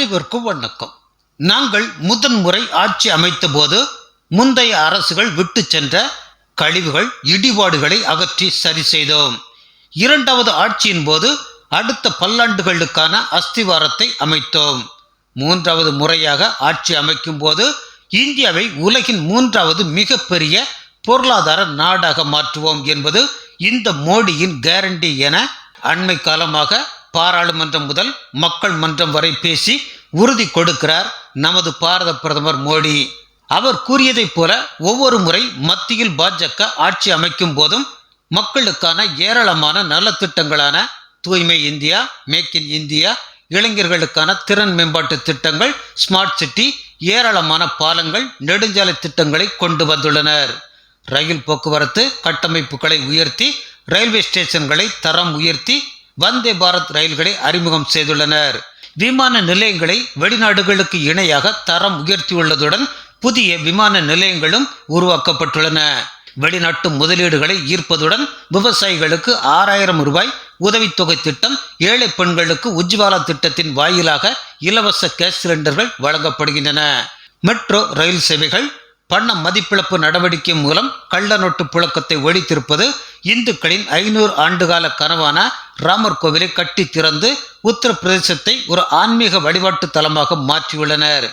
அனைவருக்கும் வணக்கம். நாங்கள் முதன்முறை ஆட்சி அமைத்த போது முந்தைய அரசுகள் விட்டு சென்ற கழிவுகள் இடிபாடுகளை அகற்றி சரி செய்தோம். இரண்டாவது ஆட்சியின் போது அடுத்த பல்லாண்டுகளுக்கான அஸ்திவாரத்தை அமைத்தோம். மூன்றாவது முறையாக ஆட்சி அமைக்கும் போது இந்தியாவை உலகின் மூன்றாவது மிகப்பெரிய பொருளாதார நாடாக மாற்றுவோம் என்பது இந்த மோடியின் கேரண்டி என அண்மை காலமாக பாராளுமன்றம் முதல் மக்கள் மன்றம் வரை பேசி உறுதி கொடுக்கிறார் நமது பாரத பிரதமர் மோடி. அவர் கூறியதைப் போல ஒவ்வொரு முறை மத்தியில் பாஜக ஆட்சி அமைக்கும் போதும் மக்களுக்கான ஏராளமான நலத்திட்டங்களான தூய்மை இந்தியா, மேக் இன் இந்தியா, இளைஞர்களுக்கான திறன் மேம்பாட்டு திட்டங்கள், ஸ்மார்ட் சிட்டி, ஏராளமான பாலங்கள், நெடுஞ்சாலை திட்டங்களை கொண்டு வந்துள்ளனர். ரயில் போக்குவரத்து கட்டமைப்புகளை உயர்த்தி, ரயில்வே ஸ்டேஷன்களை தரம் உயர்த்தி, வந்தே பாரத் ரயில்களை அறிமுகம் செய்துள்ளனர். விமான நிலையங்களை வெளிநாடுகளுக்கு இணையாக தரம் உயர்த்தியுள்ளதுடன் புதிய விமான நிலையங்களும் உருவாக்கப்பட்டுள்ளன. வெளிநாட்டு முதலீடுகளை ஈர்ப்பதுடன் விவசாயிகளுக்கு 6000 ரூபாய் உதவித்தொகை திட்டம், ஏழை பெண்களுக்கு உஜ்வாலா திட்டத்தின் வாயிலாக இலவச கேஸ் சிலிண்டர்கள் வழங்கப்படுகின்றன. மெட்ரோ ரயில் சேவைகள், பண மதிப்பிழப்பு நடவடிக்கை மூலம் கள்ள நோட்டு புழக்கத்தை ஒழித்திருப்பது, இந்துக்களின் 500 ஆண்டுகால கனவான ராமர் கோவிலை கட்டி திறந்து உத்தரப்பிரதேசத்தை ஒரு ஆன்மீக வழிபாட்டு தலமாக மாற்றியுள்ளனர்.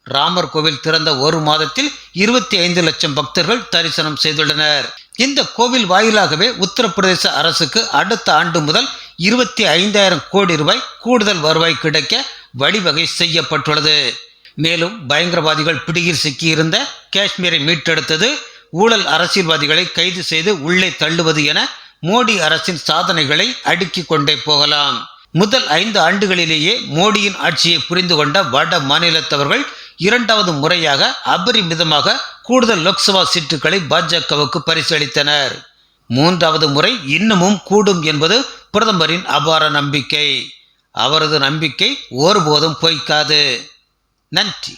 ராமர் கோவில் திறந்த ஒரு மாதத்தில் 25 லட்சம் பக்தர்கள் தரிசனம் செய்துள்ளனர். இந்த கோவில் வாயிலாகவே உத்தரப்பிரதேச அரசுக்கு அடுத்த ஆண்டு முதல் 25,000 கோடி ரூபாய் கூடுதல் வருவாய் கிடைக்க வழிவகை செய்யப்பட்டுள்ளது. மேலும் பயங்கரவாதிகள் பிடியில் சிக்கியிருந்த காஷ்மீரை மீட்டெடுத்தது, ஊழல் அரசியல்வாதிகளை கைது செய்து உள்ளே தள்ளுவது என மோடி அரசின் சாதனைகளை அடுக்கிக் கொண்டே போகலாம். முதல் 5 ஆண்டுகளிலேயே மோடியின் ஆட்சியை புரிந்து கொண்ட வட மாநிலத்தவர்கள் இரண்டாவது முறையாக அபரிமிதமாக கூடுதல் லோக்சபா சீட்டுகளை பாஜகவுக்கு பரிசளித்தனர். மூன்றாவது முறை இன்னமும் கூடும் என்பது பிரதமரின் அபார நம்பிக்கை. அவரது நம்பிக்கை ஒருபோதும் பொய்க்காது. நன்றி.